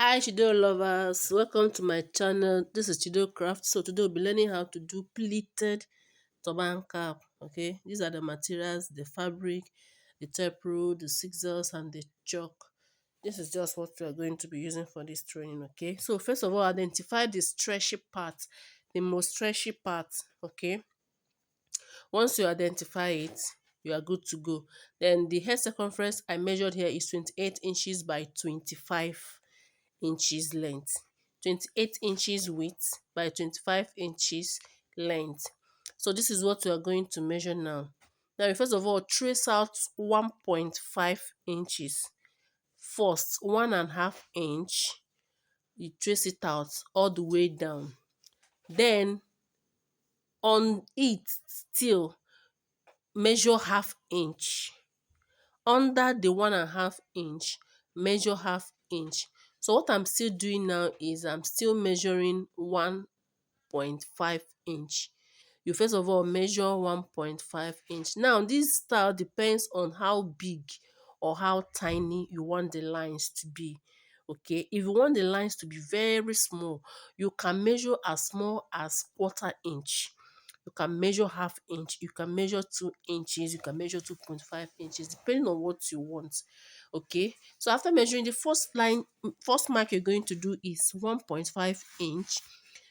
Hi Chido lovers, welcome to my channel. This is Chido Craft. So today we'll be learning how to do pleated turban cap. Okay, these are the materials, the fabric, the tape rule, the scissors, and the chalk. This is just what we are going to be using for this training. Okay, so first of all, identify the stretchy part, the most stretchy part. Okay, once you identify it, you are good to go. Then the head circumference I measured here is 28 inches by 25 inches length, 28 inches width by 25 inches length. So this is what we are going to measure now. Now, first of all, trace out 1.5 inches. First, 1.5 inch, you trace it out all the way down. Then on it still measure half inch. Under the 1.5 inch, measure half inch. So what I'm still doing now is I'm still measuring 1.5 inch. You first of all measure 1.5 inch. Now this style depends on how big or how tiny you want the lines to be. Okay, if you want the lines to be very small, you can measure as small as quarter inch. You can measure half inch, you can measure 2 inches, you can measure 2.5 inches, depending on what you want. Okay, so after measuring the first line, first mark you're going to do is 1.5 inch.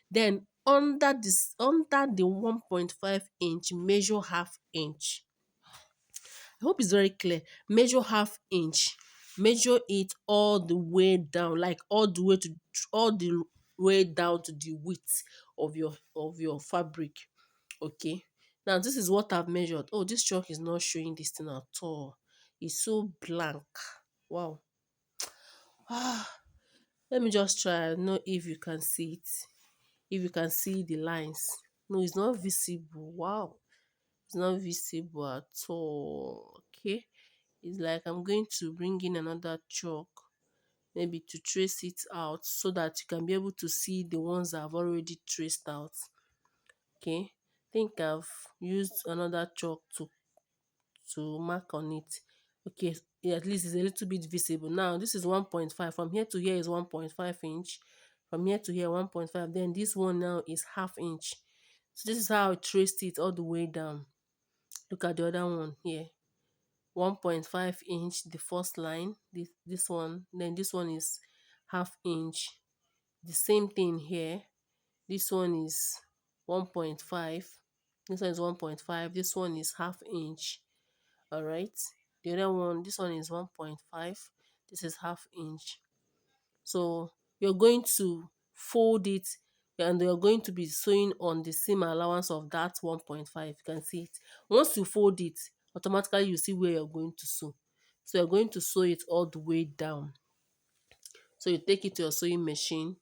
Then under the 1.5 inch, measure half inch. I hope it's very clear. Measure half inch. Measure it all the way down, like all the way down to the width of your fabric. Okay. Now this is what I've measured. Oh, this chalk is not showing this thing at all. It's so blank. Wow. Let me just try. I don't know if you can see it. If you can see the lines. No, it's not visible. Wow. It's not visible at all. Okay. It's like I'm going to bring in another chalk, maybe to trace it out so that you can be able to see the ones I've already traced out. Okay. I think I've used another chalk to mark on it. Okay, yeah, at least it's a little bit visible. Now this is 1.5. From here to here is 1.5 inch. From here to here 1.5. Then this one now is half inch. So this is how I traced it all the way down. Look at the other one here. 1.5 inch, the first line. This one. Then this one is half inch. The same thing here. This one is 1.5. This one is 1.5. This one is half inch. All right, the other one, this one is 1.5, this is half inch. So you're going to fold it and you're going to be sewing on the seam allowance of that 1.5. You can see it. Once you fold it, automatically you see where you're going to sew. So you're going to sew it all the way down. So you take it to your sewing machine,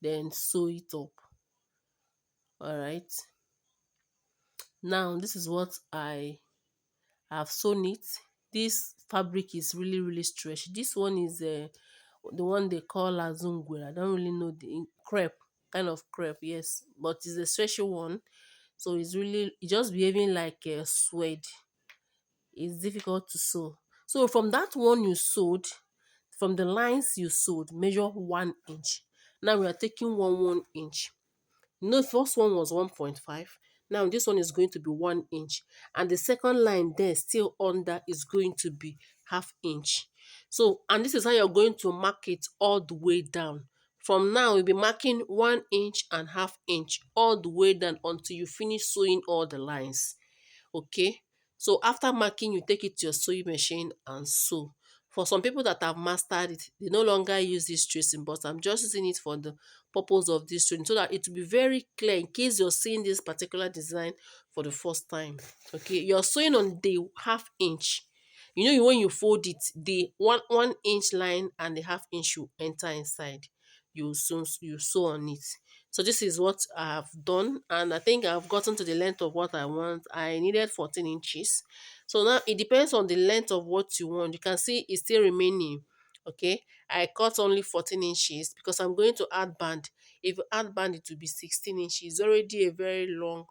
then sew it up. All right, now this is what I've sewn it. This fabric is really stretchy. This one is the one they call azungwe. I don't really know the crepe, kind of crepe, yes, but it's a stretchy one. So it's just behaving like a suede. It's difficult to sew. So from that one you sewed, from the lines you sewed, measure 1 inch. Now we are taking 1 inch. No, the first one was 1.5. Now this one is going to be 1 inch. And the second line there still under is going to be half inch. So, and this is how you're going to mark it all the way down. From now, you'll be marking 1 inch and half inch all the way down until you finish sewing all the lines. Okay, so after marking, you take it to your sewing machine and sew. For some people that have mastered it, they no longer use this tracing, but I'm just using it for the purpose of this training so that it will be very clear in case you're seeing this particular design for the first time. Okay, you're sewing on the half inch. You know when you fold it, the one inch line and the half inch will enter inside. You sew on it. So this is what I've done, and I think I've gotten to the length of what I want. I needed 14 inches. So now it depends on the length of what you want. You can see it's still remaining. Okay, I cut only 14 inches because I'm going to add band. If you add band, it will be 16 inches. It's already a very long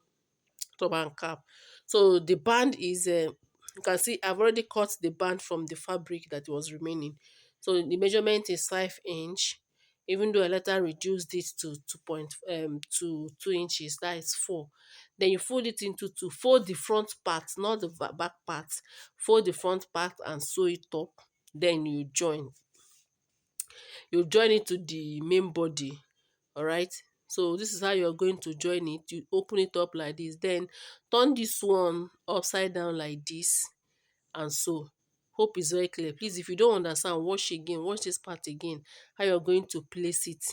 turban cap. So the band is you can see I've already cut the band from the fabric that was remaining. So the measurement is 5 inch. even though I later reduced it to 2 inches, that is 4. Then you fold it into two. Fold the front part, not the back part. Fold the front part and sew it up. Then you join it to the main body. All right. So this is how you're going to join it. You open it up like this. Then turn this one upside down like this and sew. Hope is very clear. Please, if you don't understand, watch this part again. How you're going to place it.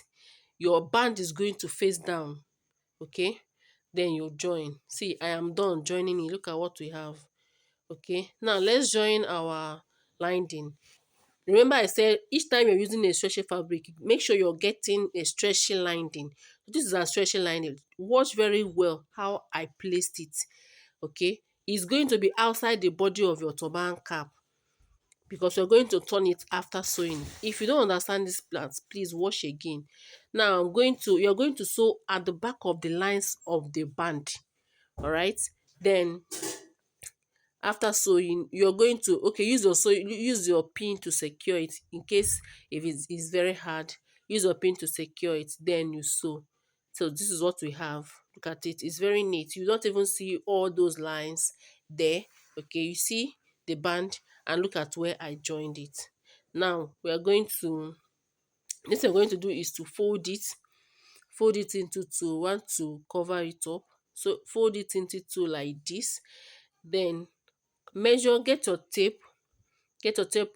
Your band is going to face down. Okay. Then you join. See, I am done joining it. Look at what we have. Okay. Now let's join our lining. Remember I said each time you're using a stretchy fabric, make sure you're getting a stretchy lining. This is a stretchy lining. Watch very well how I placed it. Okay. It's going to be outside the body of your turban cap because you're going to turn it after sewing. If you don't understand this part, please watch again. Now you're going to sew at the back of the lines of the band. All right. Then after sewing, you're going to use your pin to secure it in case if it's very hard. Use your pin to secure it, then you sew. So this is what we have. Look at it. It's very neat. You don't even see all those lines there. Okay, you see the band and look at where I joined it. Now we are going to this we're going to do is to fold it into two. Want to cover it up, so fold it into two like this. Then measure, get your tape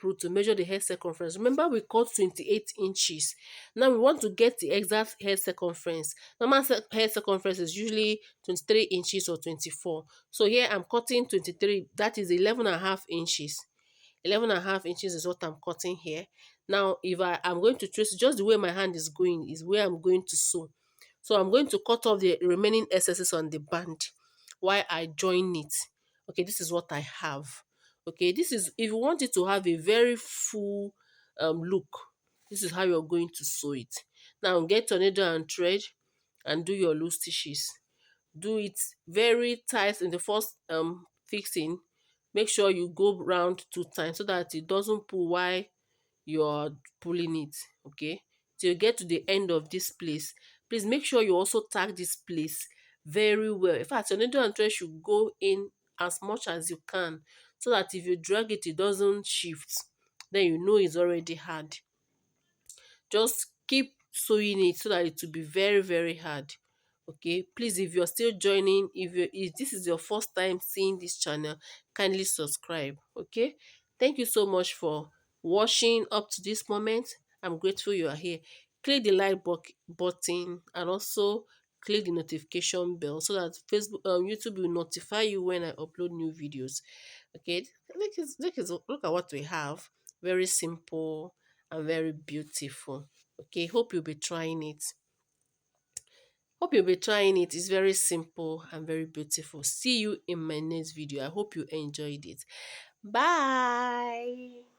rule to measure the hair circumference. Remember we cut 28 inches. Now we want to get the exact hair circumference. Normal hair circumference is usually 23 inches or 24. So here I'm cutting 23, that is 11 and a half inches. 11.5 inches is what I'm cutting here. Now if I'm going to trace just the way my hand is going is where I'm going to sew. So I'm going to cut off the remaining excesses on the band while I join it. Okay, this is what I have. Okay, this is if you want it to have a very full look, this is how you're going to sew it. Now get your needle and thread and do your loose stitches. Do it very tight in the first fixing. Make sure you go round 2 times so that it doesn't pull while you're pulling it. Okay, till you get to the end of this place. Please make sure you also tag this place very well. In fact, your needle and thread should go in as much as you can so that if you drag it, it doesn't shift. Then you know it's already hard. Just keep sewing it so that it will be very very hard. Okay, please, if you're still joining, if this is your first time seeing this channel, kindly subscribe. Okay, thank you so much for watching up to this moment. I'm grateful you are here. Click the button and also click the notification bell so that YouTube will notify you when I upload new videos. Okay, look at what we have. Very simple and very beautiful. Okay, hope you'll be trying it. It's very simple and very beautiful. See you in my next video. I hope you enjoyed it. Bye.